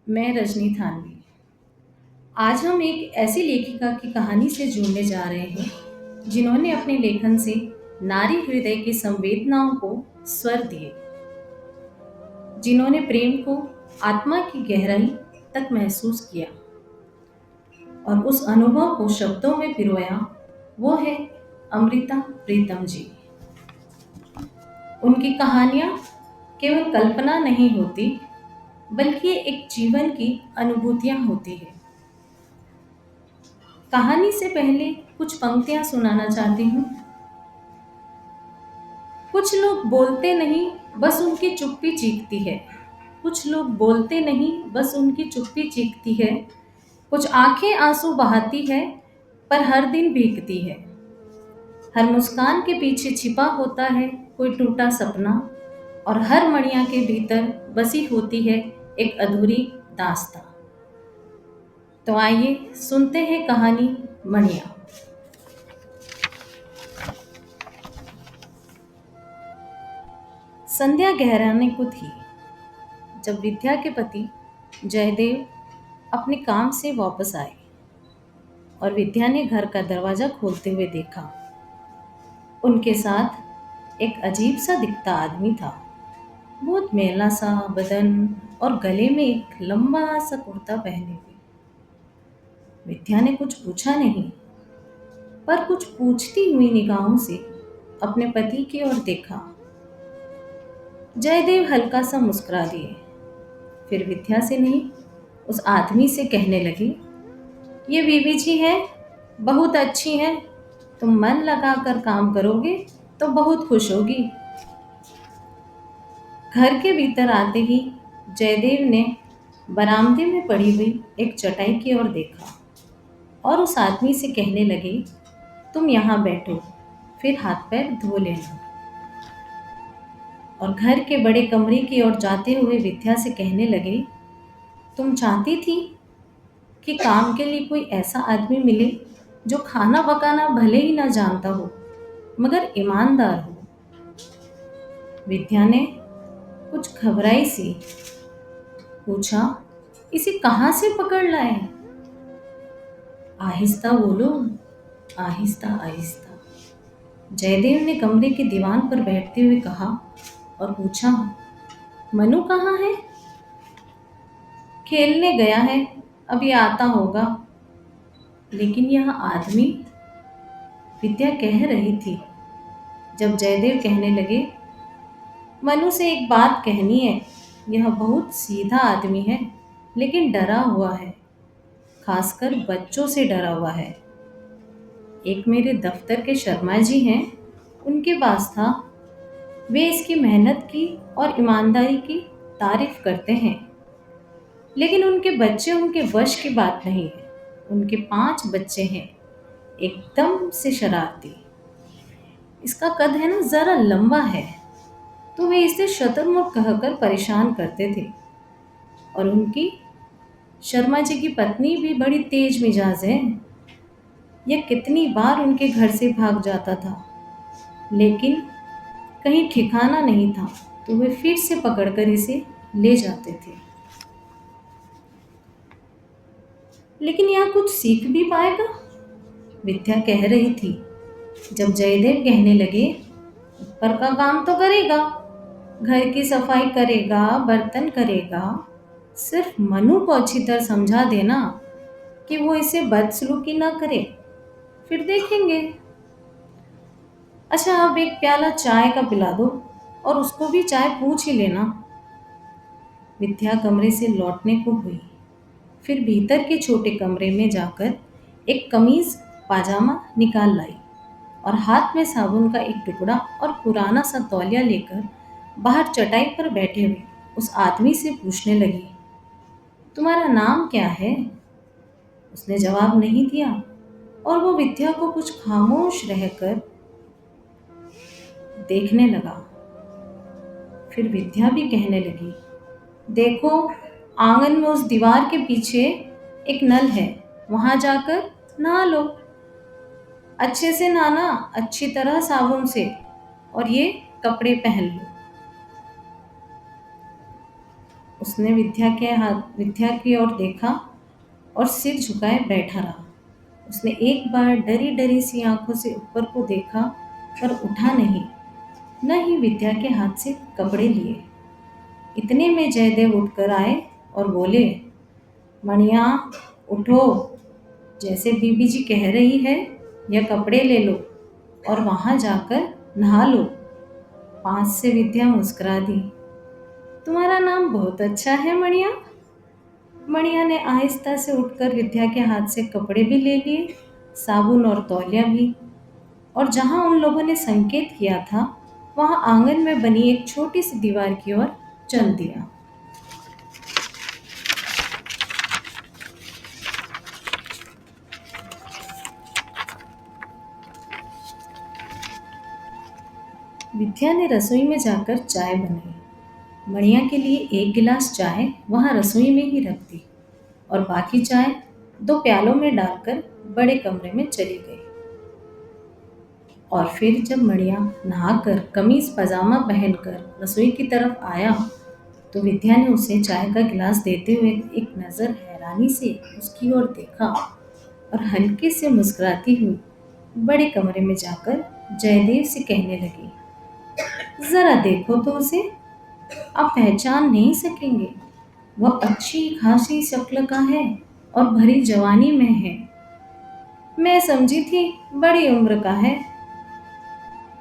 मैं रजनी थानवी। आज हम एक ऐसी लेखिका की कहानी से जुड़ने जा रहे हैं जिन्होंने अपने लेखन से नारी हृदय की संवेदनाओं को स्वर दिए, जिन्होंने प्रेम को आत्मा की गहराई तक महसूस किया और उस अनुभव को शब्दों में पिरोया। वो है अमृता प्रीतम जी। उनकी कहानियाँ केवल कल्पना नहीं होती, बल्कि एक जीवन की अनुभूतियाँ होती है। कहानी से पहले कुछ पंक्तियां सुनाना चाहती हूँ। कुछ लोग बोलते नहीं, बस उनकी चुप्पी चीखती है। कुछ लोग बोलते नहीं, बस उनकी चुप्पी चीखती है। कुछ आंखें आंसू बहाती है, पर हर दिन भीगती है। हर मुस्कान के पीछे छिपा होता है कोई टूटा सपना, और हर मणिया के भीतर बसी होती है एक अधूरी दास्तां। तो आइए सुनते हैं कहानी मणिया। संध्या गहराने को थी जब विद्या के पति जयदेव अपने काम से वापस आए और विद्या ने घर का दरवाजा खोलते हुए देखा। उनके साथ एक अजीब सा दिखता आदमी था, बहुत मैला सा बदन और गले में एक लंबा सा कुर्ता पहने हुए। विद्या ने कुछ पूछा नहीं, पर कुछ पूछती हुई निगाहों से अपने पति की ओर देखा। जयदेव हल्का सा मुस्कुरा दिए, फिर विद्या से नहीं, उस आदमी से कहने लगे, ये बीबी जी है, बहुत अच्छी है। तुम मन लगाकर काम करोगे तो बहुत खुश होगी। घर के भीतर आते ही जयदेव ने बरामदे में पड़ी हुई एक चटाई की ओर देखा और उस आदमी से कहने लगे, तुम यहाँ बैठो, फिर हाथ पैर धो लेना। और घर के बड़े कमरे की ओर जाते हुए विद्या से कहने लगे, तुम चाहती थी कि काम के लिए कोई ऐसा आदमी मिले जो खाना पकाना भले ही ना जानता हो, मगर ईमानदार हो। विद्या ने कुछ घबराई सी पूछा, इसे कहाँ से पकड़ लाए? आहिस्ता बोलो, आहिस्ता आहिस्ता। जयदेव ने कमरे के दीवान पर बैठते हुए कहा और पूछा, मनु कहाँ है? खेलने गया है, अभी आता होगा। लेकिन यह आदमी, विद्या कह रही थी जब जयदेव कहने लगे, मनु से एक बात कहनी है। यह बहुत सीधा आदमी है, लेकिन डरा हुआ है, खासकर बच्चों से डरा हुआ है। एक मेरे दफ्तर के शर्मा जी हैं, उनके पास था। वे इसकी मेहनत की और ईमानदारी की तारीफ करते हैं, लेकिन उनके बच्चे उनके वश की बात नहीं है। उनके 5 बच्चे हैं, एकदम से शरारती। इसका कद है ना ज़रा लंबा है, तो वे इसे शतुरमुर्ग कहकर परेशान करते थे। और उनकी शर्मा जी की पत्नी भी बड़ी तेज मिजाज है। यह कितनी बार उनके घर से भाग जाता था, लेकिन कहीं ठिकाना नहीं था, तो वे फिर से पकड़कर इसे ले जाते थे। लेकिन यहाँ कुछ सीख भी पाएगा, विद्या कह रही थी जब जयदेव कहने लगे, ऊपर का काम तो करेगा, घर की सफाई करेगा, बर्तन करेगा। सिर्फ मनु को अच्छी तरह समझा देना कि वो इसे बदसलूकी ना करे, फिर देखेंगे। अच्छा, अब एक प्याला चाय का पिला दो, और उसको भी चाय पूछ ही लेना। विद्या कमरे से लौटने को हुई, फिर भीतर के छोटे कमरे में जाकर एक कमीज पाजामा निकाल लाई और हाथ में साबुन का एक टुकड़ा और पुराना सा तौलिया लेकर बाहर चटाई पर बैठे हुए उस आदमी से पूछने लगी, तुम्हारा नाम क्या है? उसने जवाब नहीं दिया और वो विद्या को कुछ खामोश रहकर देखने लगा। फिर विद्या भी कहने लगी, देखो, आंगन में उस दीवार के पीछे एक नल है, वहां जाकर नहा लो। अच्छे से नहाना, अच्छी तरह साबुन से, और ये कपड़े पहन लो। उसने विद्या की ओर देखा और सिर झुकाए बैठा रहा। उसने एक बार डरी डरी सी आंखों से ऊपर को देखा पर उठा नहीं, न ही विद्या के हाथ से कपड़े लिए। इतने में जयदेव उठकर आए और बोले, मणिया उठो, जैसे बीबी जी कह रही है, यह कपड़े ले लो और वहां जाकर नहा लो। पास से विद्या मुस्कुरा दी। तुम्हारा नाम बहुत अच्छा है मणिया। मणिया ने आहिस्ता से उठकर विद्या के हाथ से कपड़े भी ले लिए, साबुन और तौलिया भी, और जहां उन लोगों ने संकेत किया था वहां आंगन में बनी एक छोटी सी दीवार की ओर चल दिया। विद्या ने रसोई में जाकर चाय बनाई। मणिया के लिए एक गिलास चाय वहां रसोई में ही रख दी और बाकी चाय दो प्यालों में डालकर बड़े कमरे में चली गई। और फिर जब मणिया नहाकर कमीज पजामा पहनकर रसोई की तरफ आया तो विद्या ने उसे चाय का गिलास देते हुए एक नज़र हैरानी से उसकी ओर देखा और हल्के से मुस्कुराती हुई बड़े कमरे में जाकर जयदेव से कहने लगी, जरा देखो तो उसे, आप पहचान नहीं सकेंगे। वह अच्छी खासी शक्ल का है और भरी जवानी में है। मैं समझी थी बड़ी उम्र का है।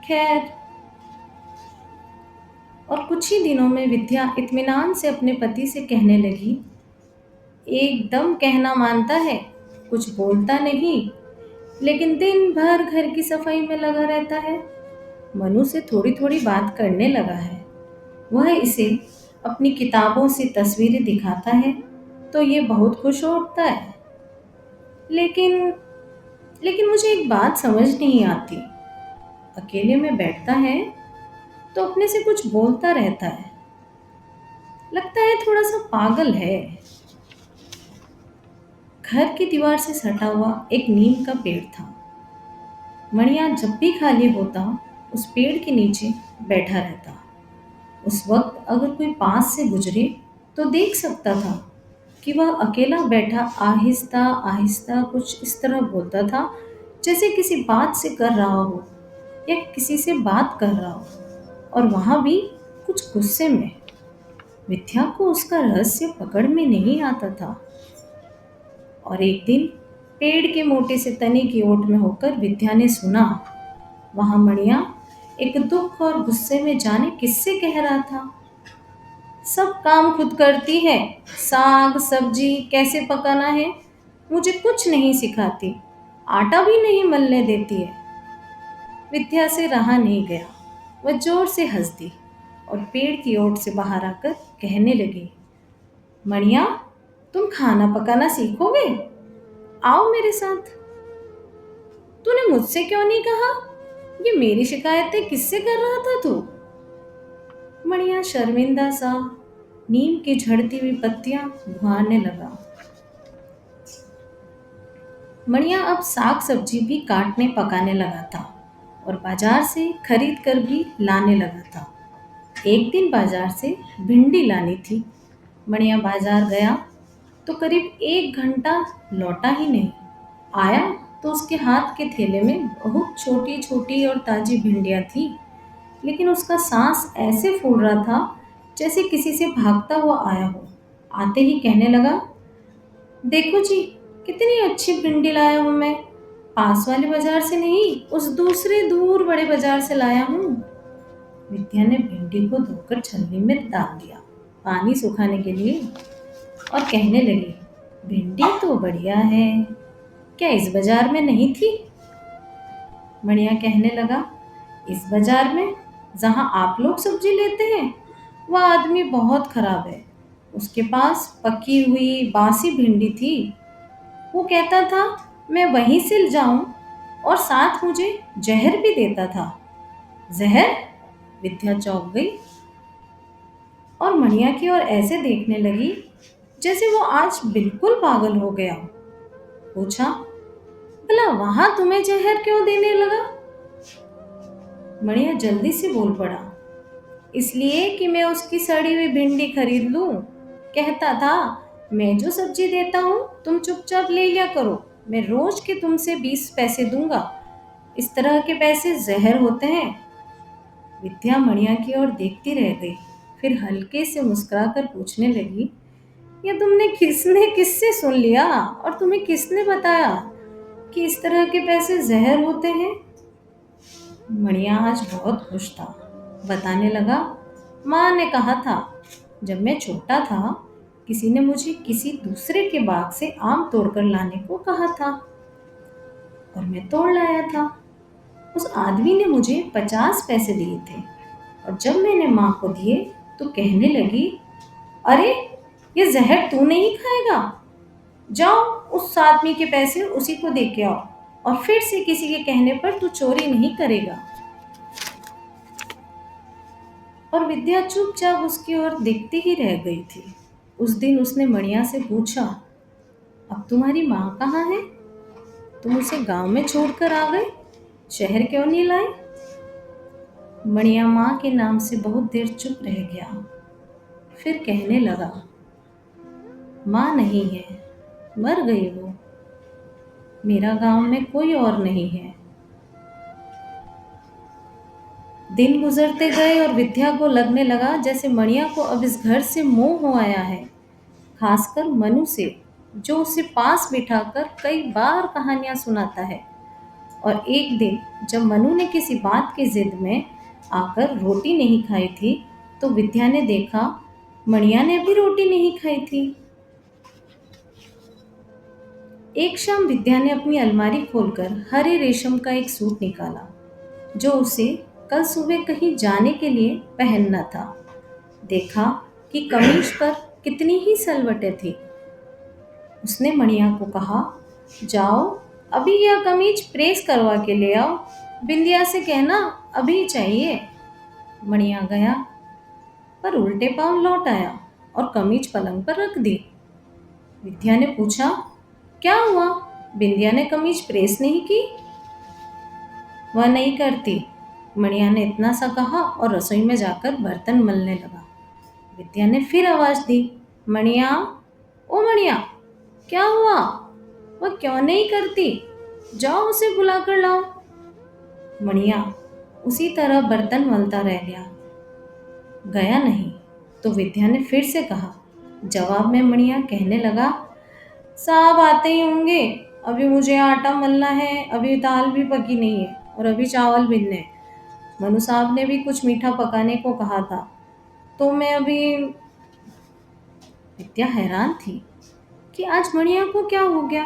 खैर, और कुछ ही दिनों में विद्या इत्मीनान से अपने पति से कहने लगी, एकदम कहना मानता है, कुछ बोलता नहीं, लेकिन दिन भर घर की सफाई में लगा रहता है। मनु से थोड़ी थोड़ी बात करने लगा है। वह इसे अपनी किताबों से तस्वीरें दिखाता है तो ये बहुत खुश हो उठता है। लेकिन लेकिन मुझे एक बात समझ नहीं आती। अकेले में बैठता है तो अपने से कुछ बोलता रहता है। लगता है थोड़ा सा पागल है। घर की दीवार से सटा हुआ एक नीम का पेड़ था। मणिया जब भी खाली होता उस पेड़ के नीचे बैठा रहता। उस वक्त अगर कोई पास से गुजरे तो देख सकता था कि वह अकेला बैठा आहिस्ता आहिस्ता कुछ इस तरह बोलता था जैसे किसी बात से कर रहा हो या किसी से बात कर रहा हो, और वहाँ भी कुछ गुस्से में। विद्या को उसका रहस्य पकड़ में नहीं आता था। और एक दिन पेड़ के मोटे से तने की ओट में होकर विद्या ने सुना, वहां मणिया एक दुख और गुस्से में जाने किससे कह रहा था, सब काम खुद करती है, साग सब्जी कैसे पकाना है मुझे कुछ नहीं सिखाती, आटा भी नहीं मलने देती है। विद्या से रहा नहीं गया। वह जोर से हंस दी और पेड़ की ओट से बाहर आकर कहने लगी, मणिया तुम खाना पकाना सीखोगे, आओ मेरे साथ। तूने मुझसे क्यों नहीं कहा, ये मेरी शिकायतें किससे कर रहा था तू। मणिया शर्मिंदा सा नीम की झड़ती हुई पत्तियां भुआरने लगा। मणिया अब साग सब्जी भी काटने पकाने लगा था और बाजार से खरीद कर भी लाने लगा था। एक दिन बाजार से भिंडी लानी थी। मणिया बाजार गया तो करीब 1 घंटा लौटा ही नहीं। आया तो उसके हाथ के थैले में बहुत छोटी छोटी और ताजी भिंडियाँ थी, लेकिन उसका सांस ऐसे फूल रहा था जैसे किसी से भागता हुआ आया हो। आते ही कहने लगा, देखो जी कितनी अच्छी भिंडी लाया हूँ मैं, पास वाले बाजार से नहीं, उस दूसरे दूर बड़े बाजार से लाया हूँ। विद्या ने भिंडी को धोकर छलनी में डाल दिया पानी सुखाने के लिए और कहने लगी, भिंडी तो बढ़िया है, क्या इस बाजार में नहीं थी। मणिया कहने लगा, इस बाजार में जहाँ आप लोग सब्जी लेते हैं वह आदमी बहुत खराब है। उसके पास पकी हुई बासी भिंडी थी। वो कहता था मैं वहीं से जाऊं और साथ मुझे जहर भी देता था। जहर? विद्या चौंक गई और मणिया की ओर ऐसे देखने लगी जैसे वो आज बिल्कुल पागल हो गया। पूछा, भला वहां तुम्हें जहर क्यों देने लगा। मणिया जल्दी से बोल पड़ा, इसलिए कि मैं उसकी सड़ी हुई भिंडी खरीद लूं कहता था, मैं जो सब्जी देता हूँ तुम चुपचाप ले लिया करो, मैं रोज के तुमसे 20 पैसे दूंगा, इस तरह के पैसे जहर होते हैं। विद्या मणिया की ओर देखती रह गई, फिर हल्के से मुस्कुराकर पूछने लगी, ये तुमने किससे सुन लिया और तुम्हें किसने बताया कि इस तरह के पैसे जहर होते हैं? मणिया आज बहुत खुश था। बताने लगा, माँ ने कहा था, जब मैं छोटा था किसी ने मुझे किसी दूसरे के बाग से आम तोड़कर लाने को कहा था और मैं तोड़ लाया था। उस आदमी ने मुझे 50 पैसे दिए थे और जब मैंने माँ को दिए तो कहने लगी, अरे ये जहर तू नहीं खाएगा, जाओ उस आदमी के पैसे उसी को दे के आओ और फिर से किसी के कहने पर तू चोरी नहीं करेगा। और विद्या चुपचाप उसकी ओर देखती ही रह गई थी। उस दिन उसने मणिया से पूछा, अब तुम्हारी माँ कहाँ है? तुम उसे गांव में छोड़कर आ गए, शहर क्यों नहीं लाए? मणिया माँ के नाम से बहुत देर चुप रह गया, फिर कहने लगा, माँ नहीं है, मर गई वो, मेरा गांव में कोई और नहीं है। दिन गुजरते गए और विद्या को लगने लगा जैसे मणिया को अब इस घर से मोह हो आया है, खासकर मनु से, जो उसे पास बिठाकर कई बार कहानियां सुनाता है। और एक दिन जब मनु ने किसी बात की जिद में आकर रोटी नहीं खाई थी तो विद्या ने देखा मणिया ने भी रोटी नहीं खाई थी। एक शाम विद्या ने अपनी अलमारी खोलकर हरे रेशम का एक सूट निकाला जो उसे कल सुबह कहीं जाने के लिए पहनना था। देखा कि कमीज पर कितनी ही सलवटें थी। उसने मणिया को कहा, जाओ अभी यह कमीज प्रेस करवा के ले आओ, बिंदिया से कहना अभी चाहिए। मणिया गया पर उल्टे पांव लौट आया और कमीज पलंग पर रख दी। विद्या ने पूछा, क्या हुआ, बिंदिया ने कमीज प्रेस नहीं की? वह नहीं करती, मणिया ने इतना सा कहा और रसोई में जाकर बर्तन मलने लगा। विद्या ने फिर आवाज दी, मणिया, ओ मणिया, क्या हुआ, वह क्यों नहीं करती, जाओ उसे बुला कर लाओ। मणिया उसी तरह बर्तन मलता रह गया, गया नहीं। तो विद्या ने फिर से कहा। जवाब में मणिया कहने लगा, साहब आते ही होंगे, अभी मुझे आटा मलना है, अभी दाल भी पकी नहीं है और अभी चावल भीनने हैं। मनु साहब ने भी कुछ मीठा पकाने को कहा था तो मैं अभी। विद्या हैरान थी कि आज मणिया को क्या हो गया।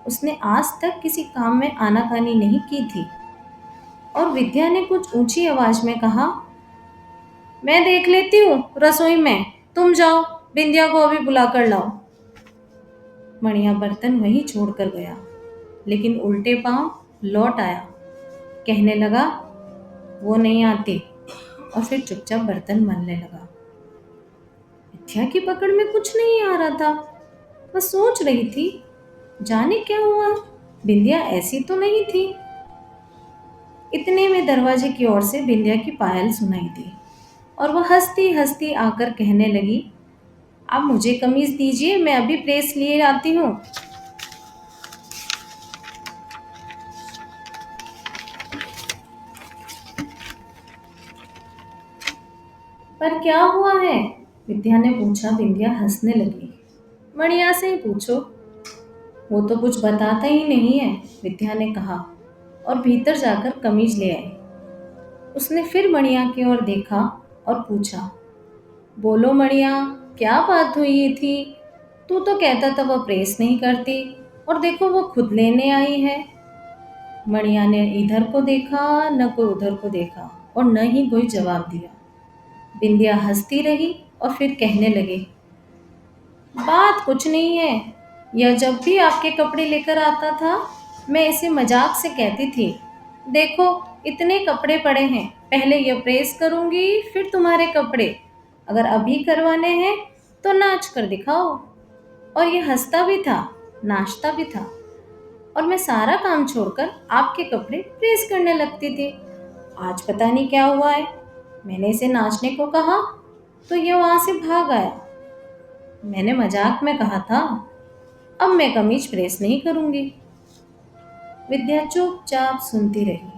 उसने आज तक किसी काम में आनाकानी नहीं की थी। और विद्या ने कुछ ऊंची आवाज में कहा, मैं देख लेती हूँ रसोई में, तुम जाओ बिंदिया को अभी बुला कर लाओ। मणिया बर्तन वहीं छोड़कर गया, लेकिन उल्टे पांव लौट आया, कहने लगा, वो नहीं आती, और फिर चुपचाप बर्तन मलने लगा। विद्या की पकड़ में कुछ नहीं आ रहा था। वह सोच रही थी, जाने क्या हुआ, बिंदिया ऐसी तो नहीं थी। इतने में दरवाजे की ओर से बिंदिया की पायल सुनाई दी और वह हंसती हंसती आकर कहने लगी, आप मुझे कमीज दीजिए, मैं अभी प्रेस लिए आती हूँ। पर क्या हुआ है, विद्या ने पूछा। बिंदिया हंसने लगी, मणिया से ही पूछो, वो तो कुछ बताता ही नहीं है, विद्या ने कहा और भीतर जाकर कमीज ले आई। उसने फिर मणिया की ओर देखा और पूछा, बोलो मणिया, क्या बात हुई थी, तू तो कहता था वह प्रेस नहीं करती और देखो वो खुद लेने आई है। मणिया ने इधर को देखा, न कोई उधर को देखा और न ही कोई जवाब दिया। बिंदिया हंसती रही और फिर कहने लगी, बात कुछ नहीं है, यह जब भी आपके कपड़े लेकर आता था मैं इसे मजाक से कहती थी, देखो इतने कपड़े पड़े हैं, पहले यह प्रेस करूंगी फिर तुम्हारे कपड़े, अगर अभी करवाने हैं तो नाच कर दिखाओ। और यह हंसता भी था, नाचता भी था और मैं सारा काम छोड़कर आपके कपड़े प्रेस करने लगती थी। आज पता नहीं क्या हुआ है, मैंने इसे नाचने को कहा तो यह वहां से भाग आया। मैंने मजाक में कहा था, अब मैं कमीज प्रेस नहीं करूंगी। विद्या चुपचाप सुनती रही।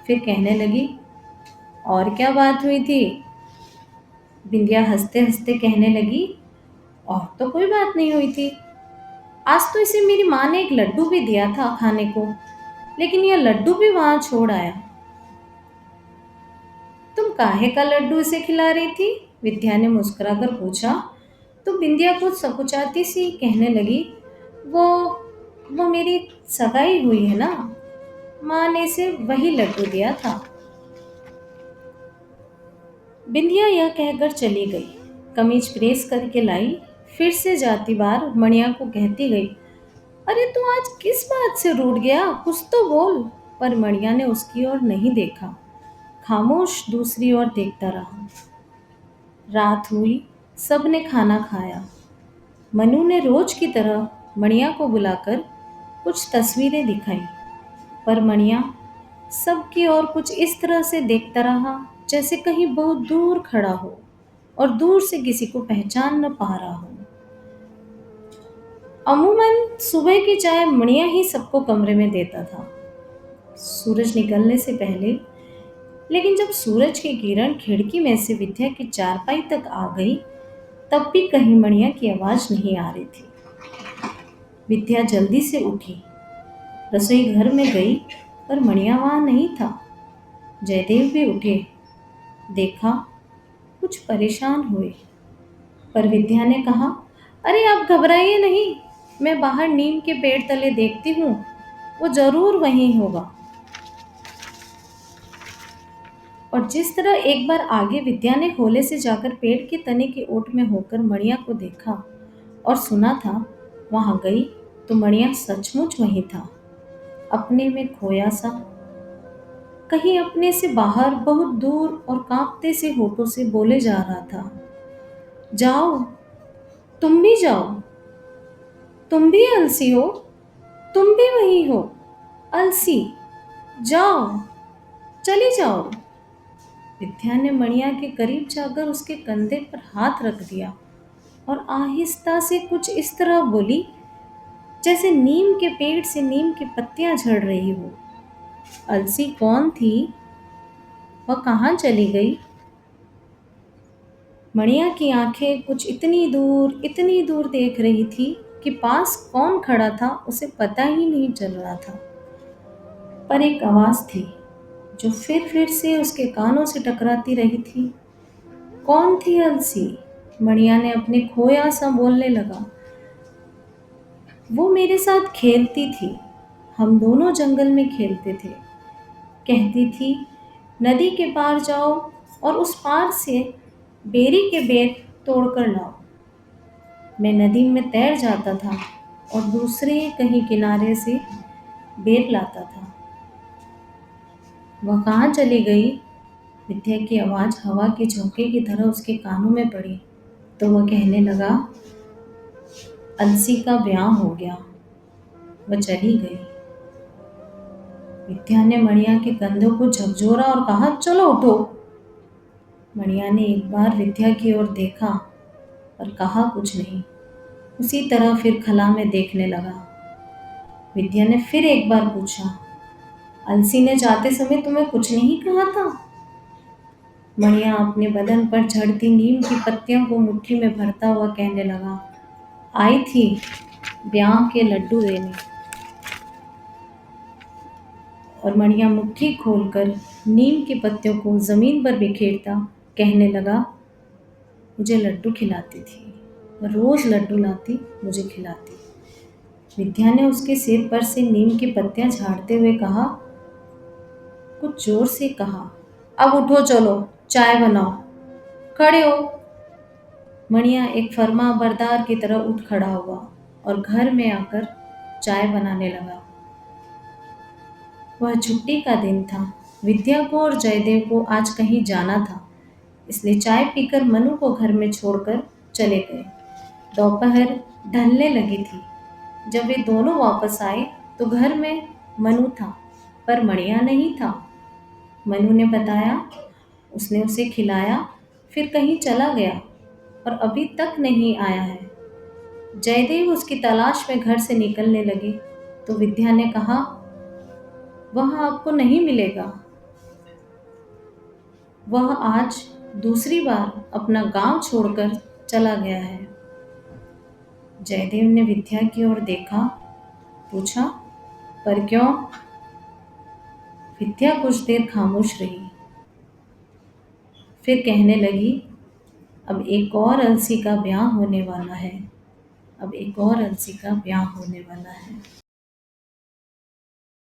फिर कहने लगी, और क्या बात हुई थी? बिंदिया हंसते हंसते कहने लगी, और तो कोई बात नहीं हुई थी। आज तो इसे मेरी माँ ने एक लड्डू भी दिया था खाने को, लेकिन यह लड्डू भी वहां छोड़ आया। तुम काहे का लड्डू इसे खिला रही थी? विद्या ने मुस्कुराकर पूछा। तो बिंदिया कुछ सकुचाती सी कहने लगी, वो वो मेरी सगाई हुई है ना, माँ ने इसे वही लड्डू दिया था। बिंदिया यह कहकर चली गई। कमीज प्रेस करके लाई। फिर से जाती बार मणिया को कहती गई, अरे तू आज किस बात से रूठ गया, कुछ तो बोल। पर मणिया ने उसकी ओर नहीं देखा, खामोश दूसरी ओर देखता रहा। रात हुई, सबने खाना खाया। मनु ने रोज की तरह मणिया को बुलाकर कुछ तस्वीरें दिखाई, पर मणिया सबकी ओर कुछ इस तरह से देखता रहा जैसे कहीं बहुत दूर खड़ा हो और दूर से किसी को पहचान न पा रहा हो। अमूमन सुबह की चाय मणिया ही सबको कमरे में देता था, सूरज निकलने से पहले। लेकिन जब सूरज की किरण खिड़की में से विद्या की चारपाई तक आ गई, तब भी कहीं मणिया की आवाज नहीं आ रही थी। विद्या जल्दी से उठी, रसोई घर में गई, पर मणिया वहां नहीं था। जयदेव भी उठे, देखा, कुछ परेशान हुए। पर विद्या ने कहा, अरे आप घबराइए नहीं, मैं बाहर नीम के पेड़ तले देखती हूँ, वो जरूर वहीं होगा। और जिस तरह एक बार आगे विद्या ने होले से जाकर पेड़ के तने की ओट में होकर मणिया को देखा और सुना था, वहां गई तो मणिया सचमुच वहीं था, अपने में खोया सा, कहीं अपने से बाहर बहुत दूर, और कांपते से होठों से बोले जा रहा था, जाओ, तुम भी जाओ, तुम भी अलसी हो, तुम भी वही हो, अलसी, जाओ, चली जाओ। विद्या ने मणिया के करीब जाकर उसके कंधे पर हाथ रख दिया और आहिस्ता से कुछ इस तरह बोली जैसे नीम के पेड़ से नीम की पत्तियां झड़ रही हो। अलसी कौन थी? वह कहाँ चली गई? मणिया की आंखें कुछ इतनी दूर देख रही थी कि पास कौन खड़ा था उसे पता ही नहीं चल रहा था। पर एक आवाज थी जो फिर से उसके कानों से टकराती रही थी। कौन थी अलसी? मणिया ने अपने खोया सा बोलने लगा, वो मेरे साथ खेलती थी, हम दोनों जंगल में खेलते थे। कहती थी, नदी के पार जाओ और उस पार से बेरी के बेर तोड़कर लाओ। मैं नदी में तैर जाता था और दूसरे कहीं किनारे से बेर लाता था। वह कहाँ चली गई? विद्या की आवाज़ हवा के झोंके की तरह उसके कानों में पड़ी तो वह कहने लगा, अलसी का ब्याह हो गया, वह चली गई। विद्या ने मणिया के कंधों को झकझोरा और कहा, चलो उठो। मणिया ने एक बार विद्या की ओर देखा और कहा कुछ नहीं, उसी तरह फिर खला में देखने लगा। विद्या ने फिर एक बार पूछा, अलसी ने जाते समय तुम्हें कुछ नहीं कहा था? मणिया अपने बदन पर झड़ती नीम की पत्तियों को मुट्ठी में भरता हुआ कहने लगा, आई थी ब्याह के लड्डू देने। और मणिया मुट्ठी खोलकर नीम की पत्तियों को जमीन पर बिखेरता कहने लगा, मुझे लड्डू खिलाती थी, वह रोज लड्डू लाती, मुझे खिलाती। विद्या ने उसके सिर पर से नीम की पत्तियां झाड़ते हुए कहा, कुछ जोर से कहा, अब उठो, चलो चाय बनाओ, खड़े हो। मणिया एक फर्मा बरदार की तरह उठ खड़ा हुआ और घर में आकर चाय बनाने लगा। वह छुट्टी का दिन था। विद्या को और जयदेव को आज कहीं जाना था, इसलिए चाय पीकर मनु को घर में छोड़कर चले गए। दोपहर ढलने लगी थी। जब वे दोनों वापस आए तो घर में मनु था, पर मणिया नहीं था। मनु ने बताया, उसने उसे खिलाया, फिर कहीं चला गया। और अभी तक नहीं आया है। जयदेव उसकी तलाश में घर से निकलने लगे तो विद्या ने कहा, वह आपको नहीं मिलेगा। वह आज दूसरी बार अपना गांव छोड़कर चला गया है। जयदेव ने विद्या की ओर देखा, पूछा, पर क्यों? विद्या कुछ देर खामोश रही, फिर कहने लगी, अब एक और अलसी का ब्याह होने वाला है। अब एक और अलसी का ब्याह होने वाला है।